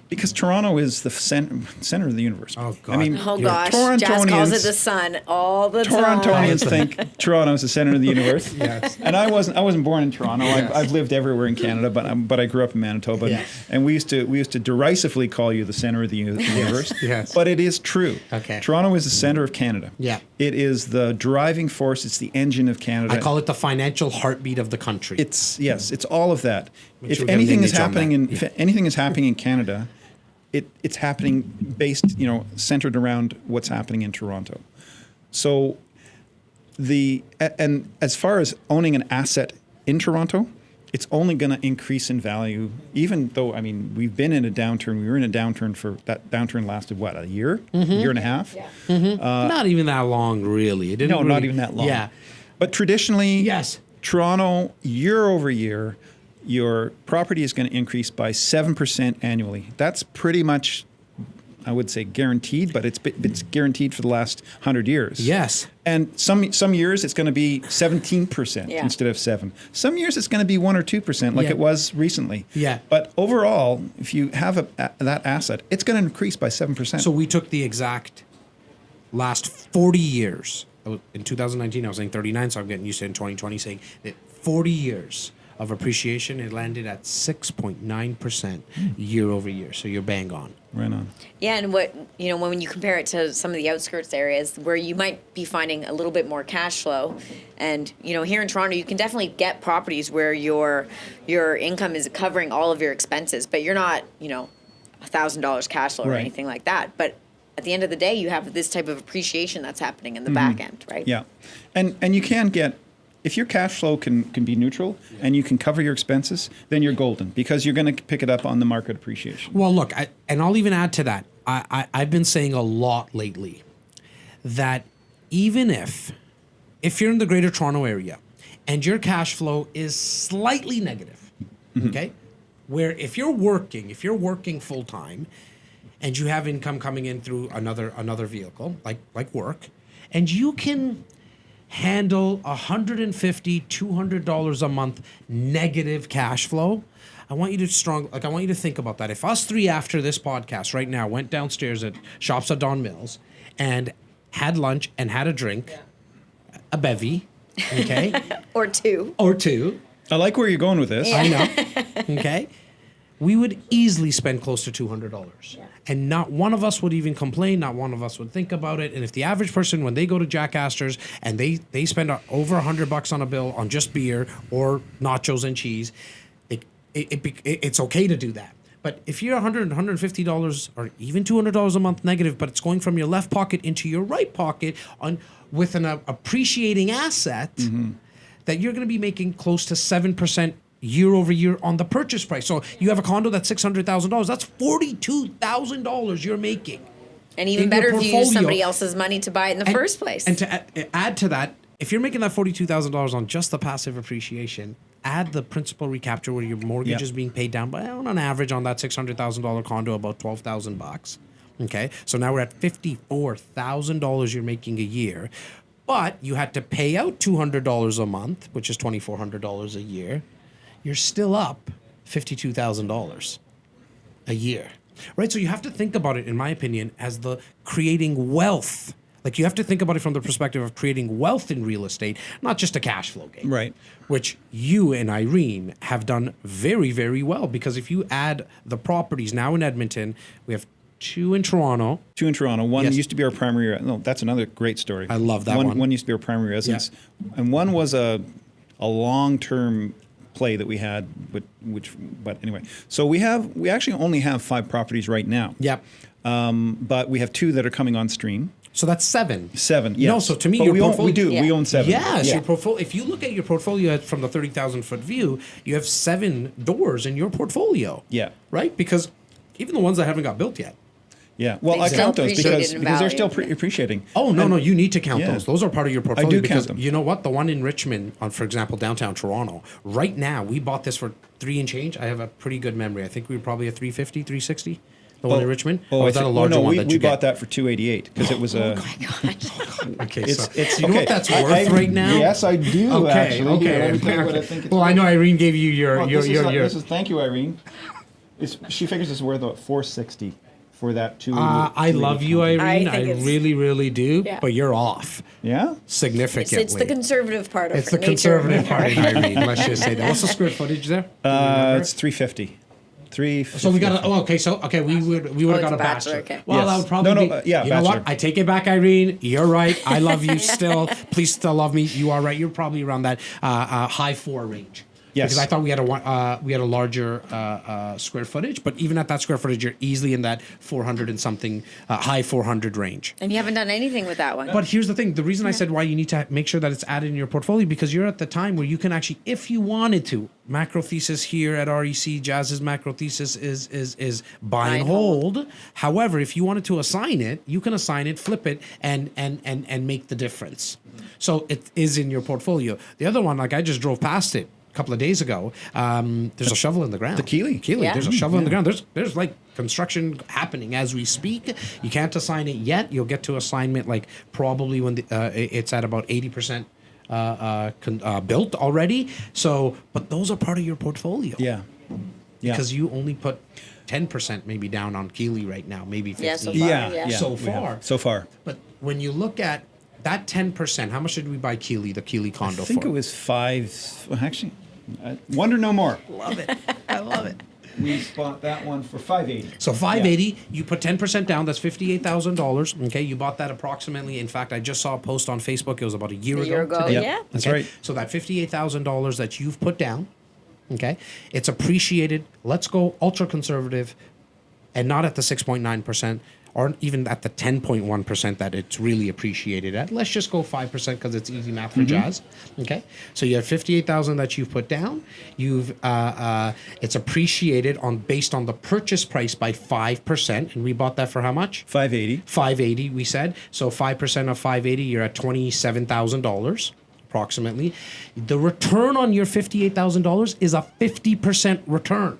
Because Toronto is the center of the universe. Oh, God. I mean, Oh gosh, Torontonians, Jazz calls it the sun all the time. Torontonians think Toronto is the center of the universe. Yes. And I wasn't born in Toronto. Yes. I've lived everywhere in Canada, but I grew up in Manitoba. Yes. And we used to derisively call you the center of the universe. Yes. But it is true. Okay. Toronto is the center of Canada. Yeah. It is the driving force. It's the engine of Canada. I call it the financial heartbeat of the country. It's all of that. Make If sure we get an anything is image on happening that. if anything is happening in Canada, it's happening based, centered around what's happening in Toronto. So and as far as owning an asset in Toronto, it's only going to increase in value, even though, I mean, we've been in a downturn. We were in a downturn that downturn lasted, what, a year? Year and a half? Yeah. not even that long, really. It didn't No, not really- even that long. Yeah. But traditionally, Yes. Toronto, year over year, your property is going to increase by 7% annually. That's pretty much, I would say, guaranteed, but it's guaranteed for the last 100 years. Yes. And some years it's going to be 17% Yeah. instead of 7. Some years it's going to be 1 or 2%, like Yeah. it was recently. Yeah. But overall, if you have that asset, it's going to increase by 7%. So we took the exact last 40 years. In 2019, I was saying 39, so I'm getting used to it in 2020 saying that 40 years of appreciation, it landed at 6.9% year over year. So you're bang on. right on. Yeah, and when you compare it to some of the outskirts areas where you might be finding a little bit more cash flow, and here in Toronto you can definitely get properties where your income is covering all of your expenses, but you're not $1,000 cash flow or Right. anything like that. But at the end of the day, you have this type of appreciation that's happening in the back end, right? Yeah, and you can get, if your cash flow can be neutral and you can cover your expenses, then you're golden because you're going to pick it up on the market appreciation. Well, look, and I'll even add to that. I've been saying a lot lately that even if you're in the Greater Toronto area and your cash flow is slightly negative, okay, where if you're working full time and you have income coming in through another vehicle like work, and you can handle $150, $200 a month negative cash flow, I want you to think about that. If us three after this podcast right now went downstairs at Shops at Don Mills and had lunch and had a drink, a bevy, okay, Or two. or two, I like where you're going with this. I know, okay, we would easily spend close to $200. And not one of us would even complain. Not one of us would think about it. And if the average person, when they go to Jack Astor's and they spend over $100 on a bill on just beer or nachos and cheese, it's okay to do that. But if you're $100, $150 or even $200 a month negative, but it's going from your left pocket into your right pocket with an appreciating asset, that you're going to be making close to 7% year over year on the purchase price. So you have a condo that's $600,000. That's $42,000 you're making. And even in better your if you use portfolio. somebody else's money to buy it in the first place. And to add to that, if you're making that $42,000 on just the passive appreciation, add the principal recapture where your mortgage is being paid down by, on average, on that $600,000 condo, about $12,000. Okay, so now we're at $54,000 you're making a year, but you had to pay out $200 a month, which is $2,400 a year. You're still up $52,000 a year, right? So you have to think about it, in my opinion, as the creating wealth. Like, you have to think about it from the perspective of creating wealth in real estate, not just a cash flow game. Right. Which you and Irene have done very, very well, because if you add the properties now in Edmonton, we have 2 in Toronto. 2 in Toronto. One Yes. used to be our primary. No, that's another great story. I love that one. One used to be our primary residence, and one was a long-term play that we had, but anyway. So we actually only have 5 properties right now. Yep. But we have 2 that are coming on stream. So that's 7. 7. Yes. No, so to me, but your we portfolio. we own 7. Yes, your portfolio. If you look at your portfolio from the 30,000-foot view, you have 7 doors in your portfolio. Yeah. Right? Because even the ones that haven't got built yet. Yeah. Well, They I still count those appreciate because they're still value. appreciating. Oh, no, you need to count Yeah. those. Those are part of your portfolio. do because count them. You know what? The one in Richmond, for example, downtown Toronto, right now, we bought this for $3 and change. I have a pretty good memory. I think we were probably at $350, $360. The one in Richmond? Or was that a larger one that we you bought get? that for $288 because it was a. Okay, It's so it's you know what that's worth right now? Yes, I do. Okay, actually. Here, let me tell you okay. what I think it's Well, I know Irene gave you your Well, your this your. is, your this is thank you, Irene. She figures it's worth about $460 for that 2. I love you, Irene. I I think it's- really, really do. Yeah. But you're off Yeah. significantly. It's the conservative part of It's the nature. conservative part of Irene. Let's just say that. What's the square footage there? It's 350. 350. So we got a, we would have it's got a a bachelor, bachelor. okay. Well, Yes. that would probably No, be. yeah, you know bachelor. what? I take it back, Irene. You're right. I love you still. Please still love me. You are right. You're probably around that high 4 range. Yes. Because I thought we had a larger square footage, but even at that square footage, you're easily in that 400 and something, high 400 range. And you haven't done anything with that one. But here's the thing. The reason I said why you need to make sure that it's added in your portfolio, because you're at the time where you can actually, if you wanted to, macro thesis here at REC, Jazz's macro thesis is buy and hold. However, if you wanted to assign it, you can assign it, flip it, and make the difference. So it is in your portfolio. The other one, like I just drove past it a couple of days ago. There's a shovel in the ground. The Keeley. Yeah. There's a shovel in the ground. There's like construction happening as we speak. You can't assign it yet. You'll get to assignment like probably when it's at about 80% built already. So, but those are part of your portfolio. Yeah. Yeah. Because you only put 10% maybe down on Keeley right now, maybe 15. Yeah, so far. Yeah. Yeah. So we have. far. So far. But when you look at that 10%, how much did we buy the Keeley condo I think for? it was 5. Well, actually, wonder no more. Love it. I love it. We bought that one for $580. So $580, you put 10% down. That's $58,000. Okay, you bought that approximately. In fact, I just saw a post on Facebook. It was about a year ago. today. yeah. That's Okay? right. So that $58,000 that you've put down, okay, it's appreciated. Let's go ultra conservative, and not at the 6.9%. Or even at the 10.1% that it's really appreciated at. Let's just go 5% because it's easy math for Jazz. Okay, so you have 58,000 that you've put down. You've it's appreciated based on the purchase price by 5%, and we bought that for how much? $580. 580, we said. So 5% of 580, you're at $27,000 approximately. The return on your $58,000 is a 50% return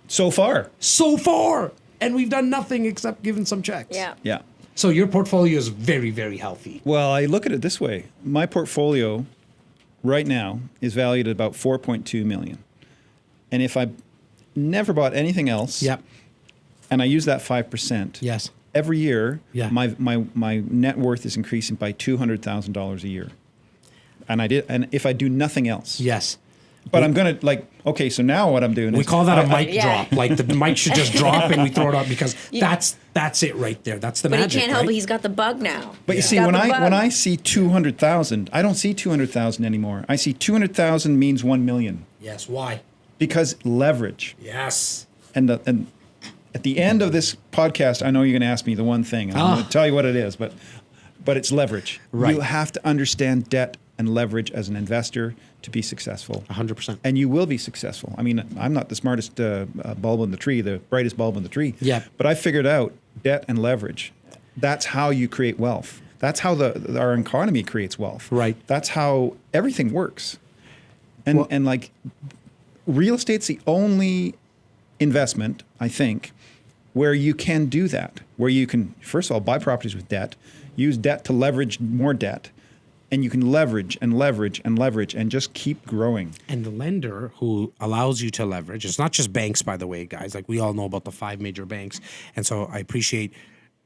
So far. so far. And we've done nothing except given some checks. Yeah. Yeah. So your portfolio is very, very healthy. Well, I look at it this way. My portfolio right now is valued at about $4.2 million. And if I never bought anything else, Yep. and I use that 5%, Yes. every year, Yeah. my net worth is increasing by $200,000 a year. And if I do nothing else. Yes. But I'm going to okay, so now what I'm doing We is call that a mic Yeah. drop. Like the mic should just drop and we throw it up because that's it right there. That's the But magic. he can't help right? it. He's got the bug now. But you He's see, got when the bug. I see 200,000, I don't see 200,000 anymore. I see 200,000 means 1 million Yes. Why? because leverage. Yes. And at the end of this podcast, I know you're going to ask me the one thing. And I'm going to tell you what it is, but it's leverage. Right. You have to understand debt and leverage as an investor to be successful. 100%. And you will be successful. I mean, I'm not the smartest bulb in the tree, the brightest bulb in the tree. Yeah. But I figured out debt and leverage. that's how you create wealth. That's how our economy creates wealth. Right. That's how everything works. And like real estate's the only investment, I think, where you can do that, where you can, first of all, buy properties with debt, use debt to leverage more debt, and you can leverage and leverage and leverage and just keep growing. And the lender who allows you to leverage, it's not just banks, by the way, guys. Like we all know about the 5 major banks. And so I appreciate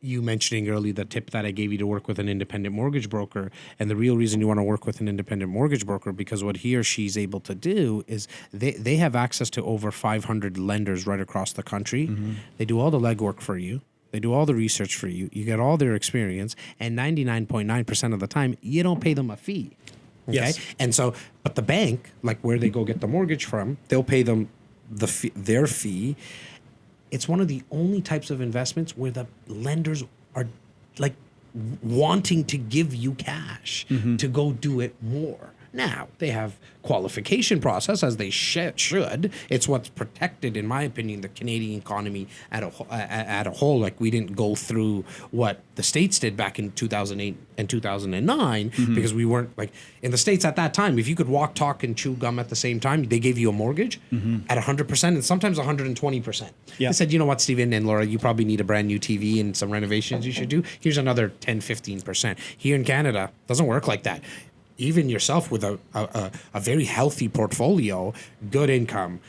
you mentioning earlier the tip that I gave you to work with an independent mortgage broker. And the real reason you want to work with an independent mortgage broker, because what he or she's able to do is they have access to over 500 lenders right across the country. Mm-hmm. They do all the legwork for you. They do all the research for you. You get all their experience, and 99.9% of the time, you don't pay them a fee. Okay? Yes. And so, but the bank, like where they go get the mortgage from, they'll pay them their fee. It's one of the only types of investments where the lenders are like wanting to give you cash to go do it more. Now, they have qualification process, as they should. It's what's protected, in my opinion, the Canadian economy at a whole. Like, we didn't go through what the States did back in 2008 and 2009 because we weren't, like, in the States at that time, if you could walk, talk, and chew gum at the same time, they gave you a mortgage at 100% and sometimes 120%. Yeah. They said, you know what, Stephen and Laura, you probably need a brand new TV and some renovations you should do. Here's another 10, 15%. Here in Canada, doesn't work like that. Even yourself with a very healthy portfolio, good income,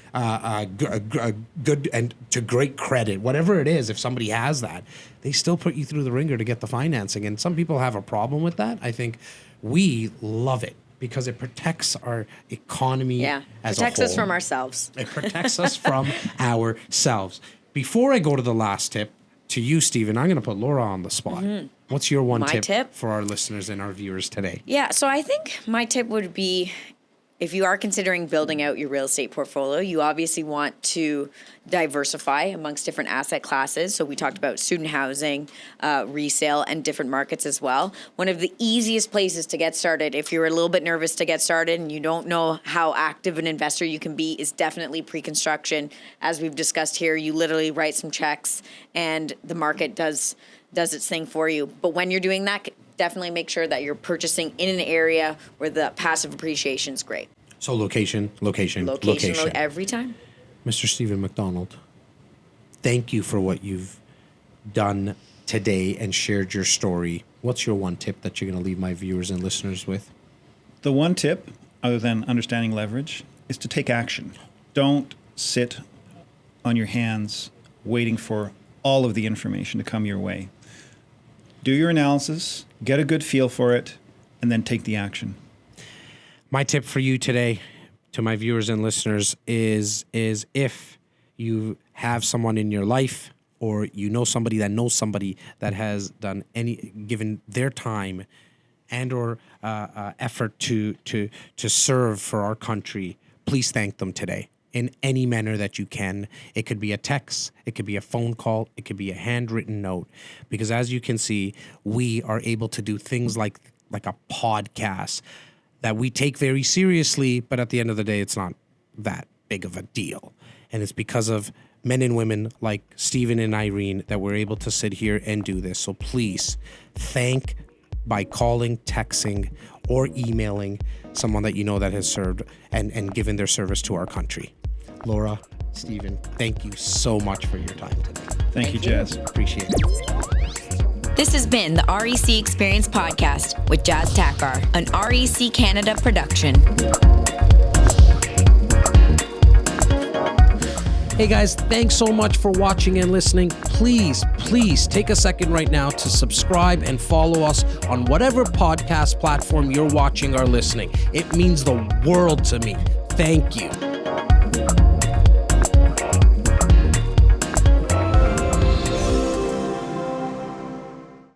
good and to great credit, whatever it is, if somebody has that, they still put you through the ringer to get the financing. And some people have a problem with that. I think we love it because it protects our economy as a whole. Protects us from ourselves. It protects us from ourselves. Before I go to the last tip, to you, Stephen, I'm going to put Laura on the spot. What's your one tip for our listeners and our viewers today? Yeah, so I think my tip would be, if you are considering building out your real estate portfolio, you obviously want to diversify amongst different asset classes. So we talked about student housing, resale, and different markets as well. One of the easiest places to get started, if you're a little bit nervous to get started and you don't know how active an investor you can be, is definitely pre-construction. As we've discussed here, you literally write some checks and the market does its thing for you. But when you're doing that, definitely make sure that you're purchasing in an area where the passive appreciation is great. So location. Every time. Mr. Stephen McDonald, thank you for what you've done today and shared your story. What's your one tip that you're going to leave my viewers and listeners with? The one tip, other than understanding leverage, is to take action. Don't sit on your hands waiting for all of the information to come your way. Do your analysis, get a good feel for it, and then take the action. My tip for you today, to my viewers and listeners, is if you have someone in your life or you know somebody that has done given their time and or effort to serve for our country, please thank them today. In any manner that you can. It could be a text, it could be a phone call, it could be a handwritten note. Because as you can see, we are able to do things like a podcast that we take very seriously, but at the end of the day, it's not that big of a deal. And it's because of men and women like Stephen and Irene that we're able to sit here and do this. So please thank by calling, texting, or emailing someone that you know that has served and given their service to our country. Laura, Stephen, thank you so much for your time today. Thank you, Jas. Appreciate it. This has been the REC Experience Podcast with Jas Takhar, an REC Canada production. Hey guys, thanks so much for watching and listening. Please take a second right now to subscribe and follow us on whatever podcast platform you're watching or listening. It means the world to me. Thank you.